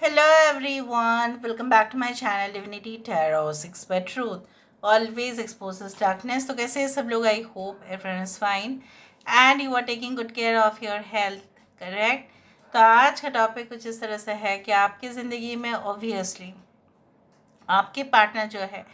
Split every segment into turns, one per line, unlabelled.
Hello everyone, welcome back to my channel Divinity Tarot 6 by Truth. Always exposes darkness. तो कैसे हैं सब लोग? I hope everyone is fine and you are taking good care of your health, correct? तो आज का topic कुछ इस तरह से है कि आपकी ज़िंदगी में ऑब्वियसली आपके पार्टनर जो है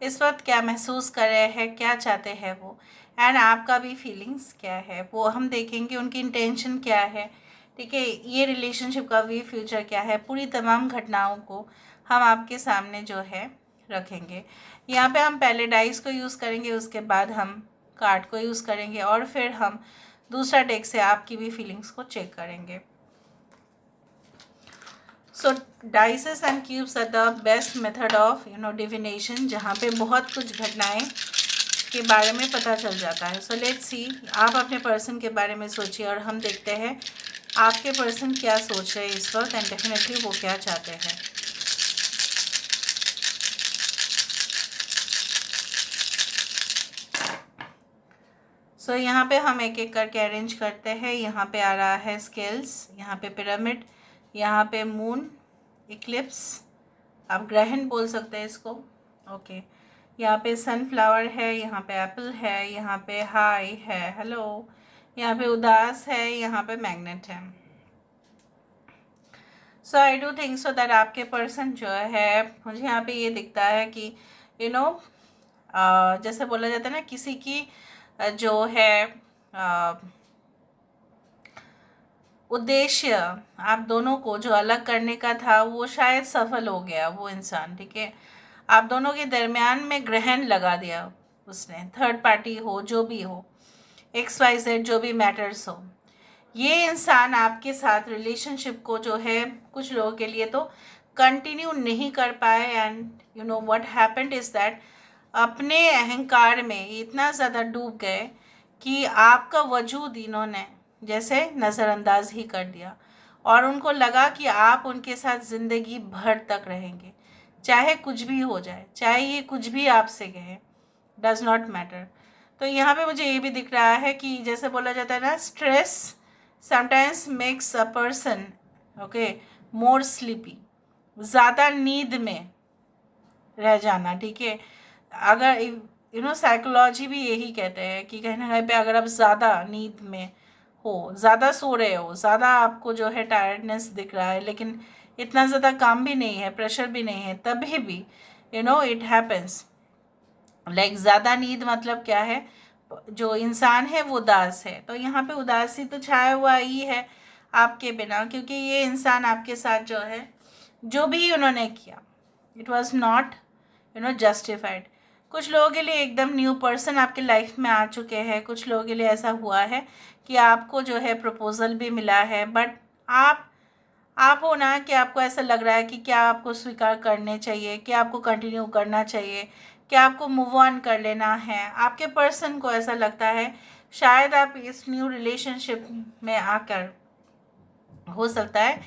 इस वक्त क्या महसूस कर रहे हैं, क्या चाहते हैं वो, एंड आपका भी फीलिंग्स क्या है वो हम देखेंगे, उनकी इंटेंशन क्या है, ठीक है, ये रिलेशनशिप का भी फ्यूचर क्या है, पूरी तमाम घटनाओं को हम आपके सामने जो है रखेंगे। यहाँ पे हम पहले डाइस को यूज़ करेंगे, उसके बाद हम कार्ड को यूज़ करेंगे और फिर हम दूसरा डेक से आपकी भी फीलिंग्स को चेक करेंगे। So dices and cubes are the best method of divination, जहाँ पे बहुत कुछ घटनाएं के बारे में पता चल जाता है। सो लेट्स सी, आप अपने पर्सन के बारे में सोचिए और हम देखते हैं आपके पर्सन क्या सोच रहे हैं इस वक्त एंड डेफिनेटली वो क्या चाहते हैं। सो यहाँ पे हम एक एक करके अरेंज करते हैं। यहाँ पे आ रहा है स्केल्स, यहाँ पे पिरामिड, यहाँ पे मून, इक्लिप्स, आप ग्रहण बोल सकते हैं इसको, ओके। यहाँ पे सनफ्लावर है, यहाँ पे एप्पल है, यहाँ पे हाई है, हेलो, यहाँ पे उदास है, यहाँ पे मैग्नेट है। So I do think so that आपके पर्सन जो है, मुझे यहाँ पे ये दिखता है कि यू नो जैसे बोला जाता है ना, किसी की जो है उद्देश्य आप दोनों को जो अलग करने का था वो शायद सफल हो गया वो इंसान, ठीक है। आप दोनों के दरमियान में ग्रहण लगा दिया उसने, थर्ड पार्टी हो, जो भी हो, XYZ जो भी मैटर्स हो, ये इंसान आपके साथ रिलेशनशिप को जो है कुछ लोगों के लिए तो कंटिन्यू नहीं कर पाए। And you know what happened is that अपने अहंकार में इतना ज़्यादा डूब गए कि आपका वजूद इन्होंने जैसे नज़रअंदाज ही कर दिया और उनको लगा कि आप उनके साथ ज़िंदगी भर तक रहेंगे, चाहे कुछ भी हो जाए, चाहे ये कुछ भी आपसे कहे, डज़ नॉट मैटर। तो यहाँ पे मुझे ये भी दिख रहा है कि जैसे बोला जाता है ना, stress sometimes makes a person okay more sleepy, ज़्यादा नींद में रह जाना, ठीक है। अगर साइकोलॉजी भी यही कहते हैं कि कहीं ना कहीं पे अगर आप ज़्यादा नींद में हो, ज़्यादा सो रहे हो, ज़्यादा आपको जो है टायर्डनेस दिख रहा है, लेकिन इतना ज़्यादा काम भी नहीं है, प्रेशर भी नहीं है, तभी भी इट हैपन्स। लाइक ज़्यादा नींद मतलब क्या है, जो इंसान है वो उदास है, तो यहाँ पे उदासी तो छाया हुआ ही है आपके बिना, क्योंकि ये इंसान आपके साथ जो है जो भी उन्होंने किया इट वॉज नॉट जस्टिफाइड। कुछ लोगों के लिए एकदम न्यू पर्सन आपके लाइफ में आ चुके हैं, कुछ लोगों के लिए ऐसा हुआ है कि आपको जो है प्रपोजल भी मिला है, बट आप हो ना कि आपको ऐसा लग रहा है कि क्या आपको स्वीकार करने चाहिए, क्या आपको कंटिन्यू करना चाहिए, क्या आपको मूव ऑन कर लेना है। आपके पर्सन को ऐसा लगता है शायद आप इस न्यू रिलेशनशिप में आकर हो सकता है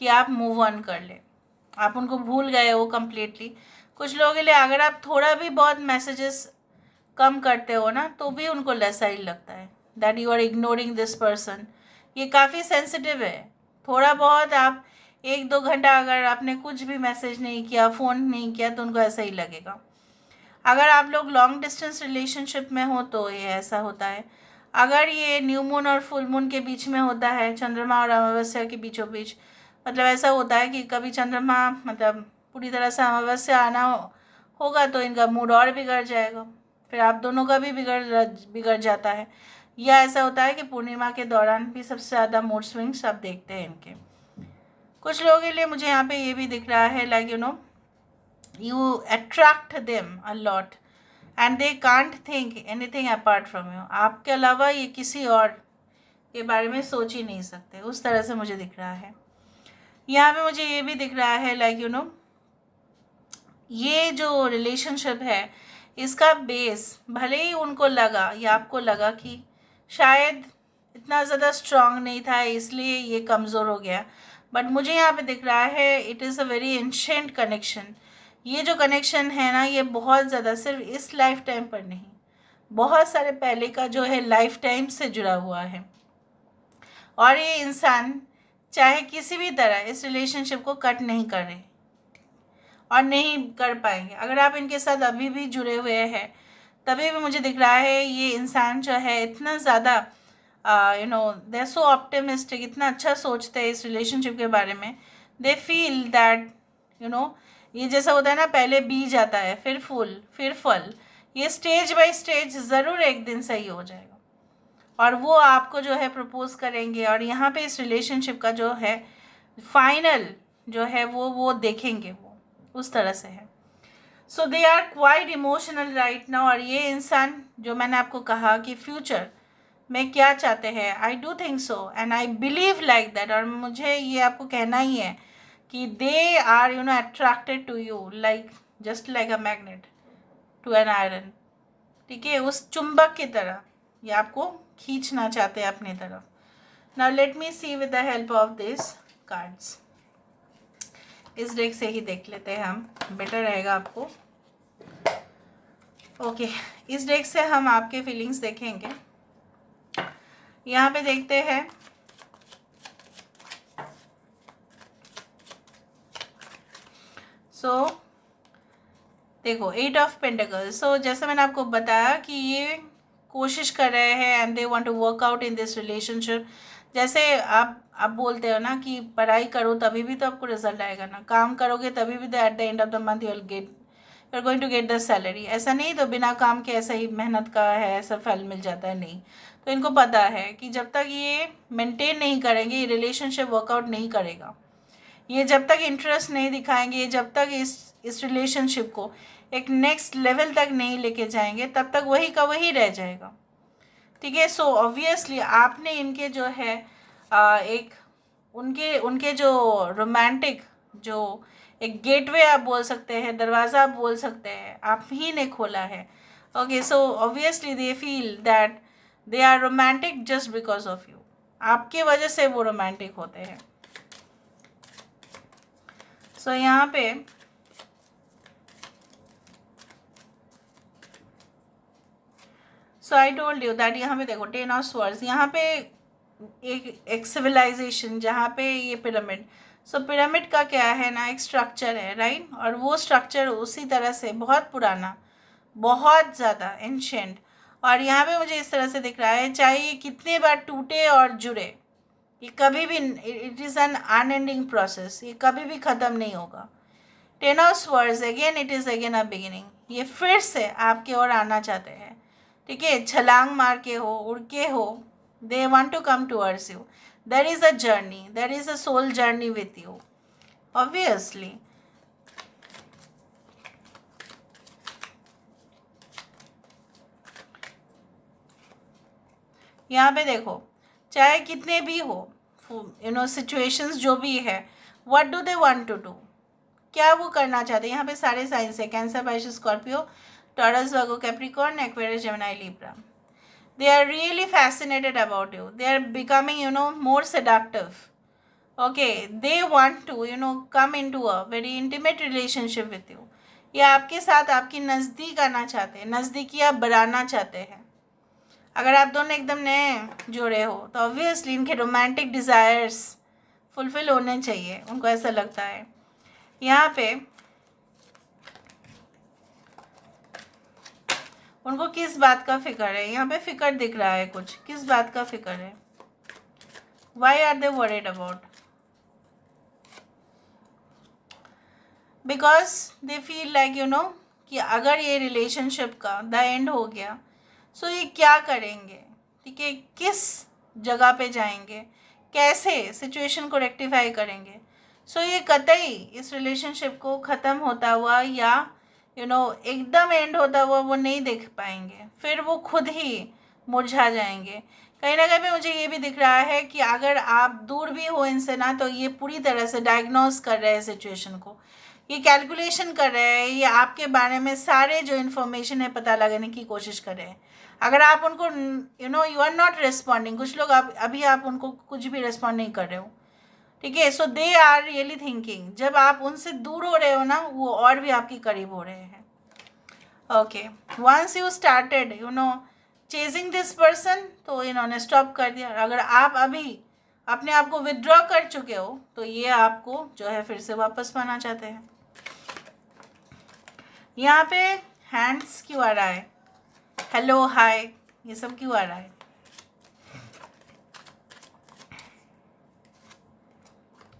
कि आप मूव ऑन कर लें, आप उनको भूल गए हो कम्प्लीटली। कुछ लोगों के लिए अगर आप थोड़ा भी बहुत मैसेजेस कम करते हो ना, तो भी उनको ऐसा ही लगता है that you are ignoring this person. ये काफ़ी सेंसिटिव है। थोड़ा बहुत आप 1-2 घंटा अगर आपने कुछ भी मैसेज नहीं किया, फ़ोन नहीं किया, तो उनको ऐसा ही लगेगा। अगर आप लोग लॉन्ग डिस्टेंस रिलेशनशिप में हो तो ये ऐसा होता है। अगर ये न्यू मून और फुल मून के बीच में होता है, चंद्रमा और अमावस्या के बीचों बीच, मतलब ऐसा होता है कि कभी चंद्रमा मतलब पूरी तरह से अमावस्या आना होगा तो इनका मूड और बिगड़ जाएगा, फिर आप दोनों का भी बिगड़ जाता है। या ऐसा होता है कि पूर्णिमा के दौरान भी सबसे ज़्यादा मूड स्विंग्स आप देखते हैं इनके। कुछ लोगों के लिए मुझे यहाँ पे ये भी दिख रहा है like you attract them a lot and they can't think anything apart from you। आपके अलावा ये किसी और के बारे में सोच ही नहीं सकते, उस तरह से मुझे दिख रहा है। यहाँ पे मुझे ये भी दिख रहा है लाइक ये जो रिलेशनशिप है इसका बेस भले ही उनको लगा या आपको लगा कि शायद इतना ज़्यादा स्ट्रांग नहीं था इसलिए ये कमज़ोर हो गया, बट मुझे यहाँ पे दिख रहा है it is a very ancient connection. ये जो कनेक्शन है ना, ये बहुत ज़्यादा सिर्फ इस लाइफ टाइम पर नहीं, बहुत सारे पहले का जो है लाइफ टाइम से जुड़ा हुआ है। और ये इंसान चाहे किसी भी तरह इस रिलेशनशिप को कट नहीं कर रहे और नहीं कर पाएंगे। अगर आप इनके साथ अभी भी जुड़े हुए हैं, तभी भी मुझे दिख रहा है ये इंसान जो है इतना ज़्यादा दे आर सो ऑप्टिमिस्टिक, इतना अच्छा सोचते हैं इस रिलेशनशिप के बारे में। दे फील दैट ये जैसा होता है ना, पहले बीज आता है, फिर फूल, फिर फल, ये स्टेज बाय स्टेज ज़रूर एक दिन सही हो जाएगा और वो आपको जो है प्रपोज करेंगे और यहाँ पे इस रिलेशनशिप का जो है फाइनल जो है वो देखेंगे, वो उस तरह से है। So they are quite emotional right now. और ये इंसान जो मैंने आपको कहा कि फ्यूचर में क्या चाहते हैं, I do think so and I believe like that. और मुझे ये आपको कहना ही है कि they are attracted to you like just like a magnet to an iron. ठीक है, उस चुंबक की तरह ये आपको खींचना चाहते हैं अपनी तरफ। Now let me see with the help of this cards. इस डेक से ही देख लेते हैं हम, बेटर रहेगा आपको। ओके, इस डेक से हम आपके फीलिंग्स देखेंगे। यहाँ पे देखते हैं सो देखो 8 ऑफ पेंटिकल्स। सो जैसे मैंने आपको बताया कि ये कोशिश कर रहे हैं and they want to work out in this relationship. जैसे आप बोलते हो ना कि पढ़ाई करो तभी भी तो आपको रिजल्ट आएगा ना, काम करोगे तभी भी तो at the end of the month you are going to get the salary. ऐसा नहीं तो बिना काम के ऐसा ही मेहनत का है ऐसा फल मिल जाता है, नहीं। तो इनको पता है कि जब तक ये मेंटेन नहीं करेंगे ये रिलेशनशिप वर्कआउट नहीं करेगा। ये जब तक इंटरेस्ट नहीं दिखाएंगे, जब तक इस रिलेशनशिप को एक नेक्स्ट लेवल तक नहीं लेके जाएंगे, तब तक वही का वही रह जाएगा। ठीक है, सो ऑब्वियसली आपने इनके जो है एक उनके उनके जो रोमांटिक जो एक गेटवे आप बोल सकते हैं, दरवाज़ा आप बोल सकते हैं, आप ही ने खोला है। Okay, so obviously they feel that they are romantic just because of you. आपके वजह से वो रोमांटिक होते हैं। सो यहाँ पे सो आई टोल्ड यू दैट यहाँ पे देखो 10 ऑफ स्वर्ड्स, यहाँ पे एक सिविलाइजेशन जहाँ पे ये पिरामिड। सो पिरामिड का क्या है ना, एक स्ट्रक्चर है, राइट। और वो स्ट्रक्चर उसी तरह से बहुत पुराना, बहुत ज़्यादा एंशेंट। और यहाँ पे मुझे इस तरह से दिख रहा है, चाहे ये कितने बार टूटे और जुड़े, ये कभी भी, it is an unending process, ये कभी भी ख़त्म नहीं होगा। 10 of swords, again it is again a beginning. ये फिर से आपके ओर आना चाहते हैं। ठीक है, छलांग मार के हो, उड़ के हो, they want to come towards you. There is a journey, there is a soul journey with you obviously. यहाँ पे देखो, चाहे कितने भी हो सिचुएशंस जो भी है, what do they want to do, क्या वो करना चाहते हैं। यहाँ पे सारे साइंस है, cancer, Pisces, Scorpio, taurus, Virgo, Capricorn, Aquarius, Gemini, Libra. They are really fascinated about you. They are becoming, more seductive. Okay, they want to, come into a very intimate relationship with you. ये आपके साथ आपकी नज़दीक आना चाहते हैं, नज़दीकियाँ बढ़ाना चाहते हैं। अगर आप दोनों एकदम नए जोड़े हो तो ऑब्वियसली इनके रोमांटिक डिज़ायर्स फुलफिल होने चाहिए, उनको ऐसा लगता है। यहाँ पे उनको किस बात का फिक्र है, यहाँ पे फिक्र दिख रहा है कुछ, किस बात का फिक्र है, why are they worried about, because they feel like कि अगर ये रिलेशनशिप का द एंड हो गया, सो ये क्या करेंगे। ठीक है, किस जगह पे जाएंगे, कैसे सिचुएशन को रेक्टिफाई करेंगे। सो ये कतई इस रिलेशनशिप को ख़त्म होता हुआ या एकदम एंड होता हुआ वो नहीं देख पाएंगे, फिर वो खुद ही मुरझा जाएंगे। कहीं ना कहीं पे मुझे ये भी दिख रहा है कि अगर आप दूर भी हो इनसे ना, तो ये पूरी तरह से डायग्नोस कर रहे हैं सिचुएशन को, ये कैलकुलेशन कर रहे हैं, ये आपके बारे में सारे जो इन्फॉर्मेशन है पता लगाने की कोशिश कर रहे हैं। अगर आप उनको यू आर नॉट रिस्पॉन्डिंग, कुछ लोग अभी आप उनको कुछ भी रिस्पॉन्ड नहीं कर रहे हो। ठीक है, so they are really thinking, जब आप उनसे दूर हो रहे हो ना, वो और भी आपके करीब हो रहे हैं। Okay, once you started chasing this person, तो इन्होंने स्टॉप कर दिया। अगर आप अभी अपने आप को विथड्रॉ कर चुके हो, तो ये आपको जो है फिर से वापस पाना चाहते हैं। यहाँ पे हैंड्स क्यों आ रहा है, हेलो हाय, ये सब क्यों आ रहा है?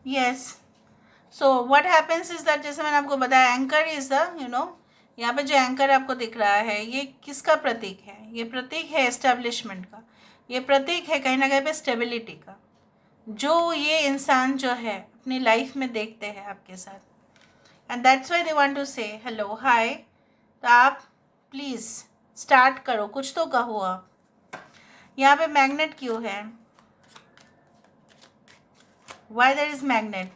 Yes, so what happens is that, जैसे मैंने आपको बताया, एंकर इज द यहाँ पे जो एंकर आपको दिख रहा है, ये किसका प्रतीक है? ये प्रतीक है एस्टेब्लिशमेंट का, ये प्रतीक है कहीं ना कहीं पे स्टेबिलिटी का, जो ये इंसान जो है अपनी लाइफ में देखते हैं आपके साथ, and that's why they want to say hello hi. तो आप प्लीज़ स्टार्ट करो, कुछ तो कहो आप। यहाँ पे मैग्नेट क्यों है, वाई देयर इज मैग्नेट?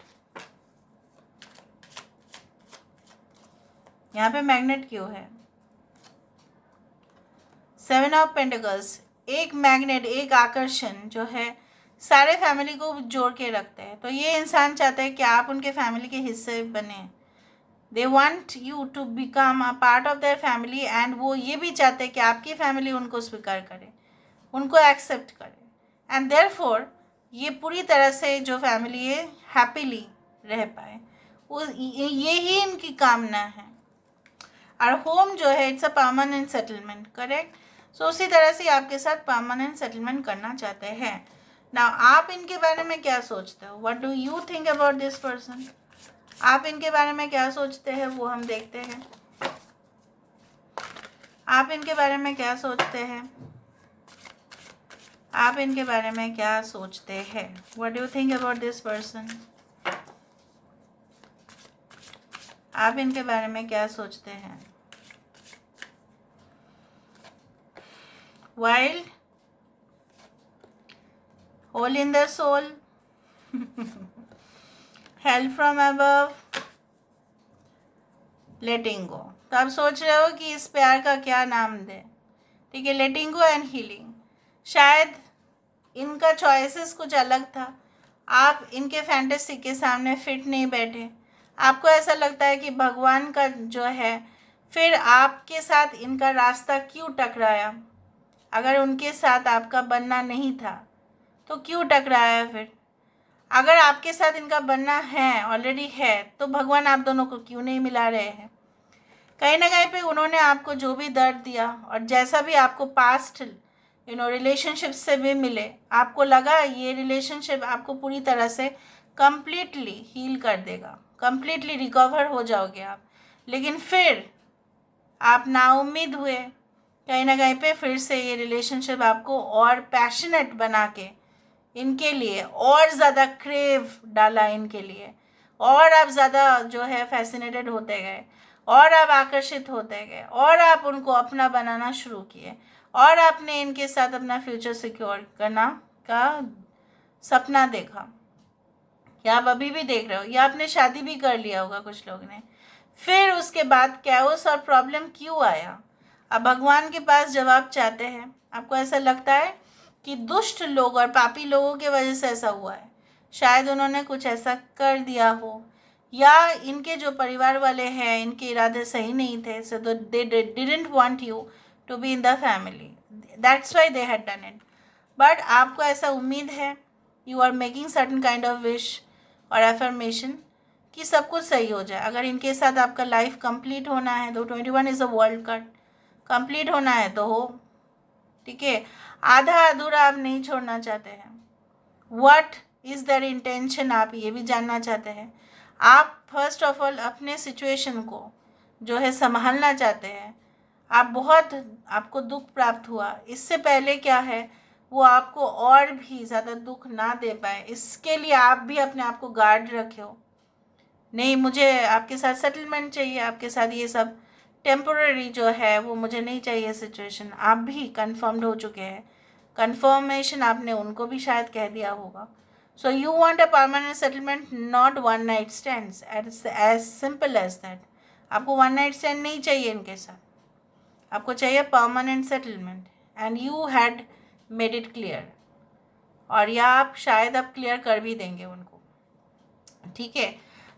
यहाँ पे मैग्नेट क्यों है? 7 ऑफ पेंटिकल्स, एक मैग्नेट, एक आकर्षण जो है सारे फैमिली को जोड़ के रखते हैं। तो ये इंसान चाहते हैं कि आप उनके फैमिली के हिस्से बने, they want you to become a part of their family, and वो ये भी चाहते हैं कि आपकी फैमिली उनको स्वीकार करे, उनको एक्सेप्ट करे, एंड देयरफॉर ये पूरी तरह से जो फैमिली है हैप्पीली रह पाए, वो ये ही इनकी कामना है। और होम जो है it's a permanent settlement, correct? So उसी तरह से आपके साथ परमानेंट सेटलमेंट करना चाहते हैं। नाउ आप इनके बारे में क्या सोचते हो? What do you think about this person? आप इनके बारे में क्या सोचते हैं वो हम देखते हैं। आप इनके बारे में क्या सोचते हैं? आप इनके बारे में क्या सोचते हैं? What do you think about this person? आप इनके बारे में क्या सोचते हैं? Wild, hole in the soul, help from above, letting go. तो आप सोच रहे हो कि इस प्यार का क्या नाम दें, ठीक है? लेटिंग गो एंड हीलिंग। शायद इनका चॉइसेस कुछ अलग था, आप इनके फैंटेसी के सामने फिट नहीं बैठे, आपको ऐसा लगता है कि भगवान का जो है फिर आपके साथ इनका रास्ता क्यों टकराया? अगर उनके साथ आपका बनना नहीं था तो क्यों टकराया? फिर अगर आपके साथ इनका बनना है, ऑलरेडी है, तो भगवान आप दोनों को क्यों नहीं मिला रहे हैं? कहीं ना कहीं पे उन्होंने आपको जो भी दर्द दिया और जैसा भी आपको पास्ट रिलेशनशिप से भी मिले, आपको लगा ये रिलेशनशिप आपको पूरी तरह से कम्प्लीटली हील कर देगा, कम्प्लीटली रिकवर हो जाओगे आप, लेकिन फिर आप नाउम्मीद हुए। कहीं ना कहीं पे फिर से ये रिलेशनशिप आपको और पैशनेट बना के इनके लिए और ज़्यादा क्रेव डाला इनके लिए, और आप ज़्यादा जो है फैसिनेटेड होते गए, और आप आकर्षित होते गए, और आप उनको अपना बनाना शुरू किए, और आपने इनके साथ अपना फ्यूचर सिक्योर करना का सपना देखा, या आप अभी भी देख रहे हो, या आपने शादी भी कर लिया होगा कुछ लोग ने। फिर उसके बाद कैओस और प्रॉब्लम क्यों आया? अब भगवान के पास जवाब चाहते हैं। आपको ऐसा लगता है कि दुष्ट लोग और पापी लोगों की वजह से ऐसा हुआ है, शायद उन्होंने कुछ ऐसा कर दिया हो, या इनके जो परिवार वाले हैं इनके इरादे सही नहीं थे, so they didn't want you to be in the family, that's why they had done it. But आपको ऐसा उम्मीद है, you are making certain kind of wish और एफर्मेशन कि सब कुछ सही हो जाए। अगर इनके साथ आपका लाइफ कंप्लीट होना है तो 21 is a world card, complete होना है तो हो, ठीक है? आधा अधूरा आप नहीं छोड़ना चाहते हैं। व्हाट इज़ देयर इंटेंशन, आप ये भी जानना चाहते हैं। आप फर्स्ट ऑफ ऑल अपने सिचुएशन को जो है संभालना चाहते हैं। आप बहुत, आपको दुख प्राप्त हुआ, इससे पहले क्या है वो आपको और भी ज़्यादा दुख ना दे पाए, इसके लिए आप भी अपने आप को गार्ड रखे हो। नहीं, मुझे आपके साथ सेटलमेंट चाहिए, आपके साथ ये सब टेम्पोररी जो है वो मुझे नहीं चाहिए सिचुएशन। आप भी कन्फर्म्ड हो चुके हैं, कन्फर्मेशन आपने उनको भी शायद कह दिया होगा। So you want a permanent settlement, not one night stands, as simple as that. आपको वन नाइट स्टैंड नहीं चाहिए इनके साथ, आपको चाहिए permanent settlement, and you had made it clear, और या आप शायद अब क्लियर कर भी देंगे उनको, ठीक है?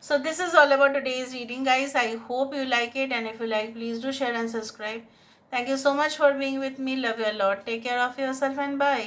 So this is all about today's reading, guys. I hope you like it, and if you like, please do share and subscribe. Thank you so much for being with me. Love you a lot. Take care of yourself and bye.